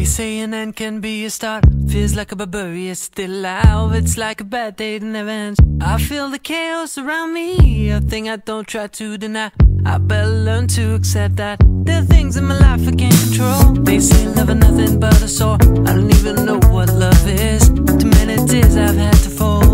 say an end can be a start. Feels like a barbarian still alive. It's like a bad day that never ends. I feel the chaos around me, a thing I don't try to deny. I better learn to accept that there are things in my life I can't control. They say love is nothing but a sore. I don't even know what love is. Too many tears I've had to fall.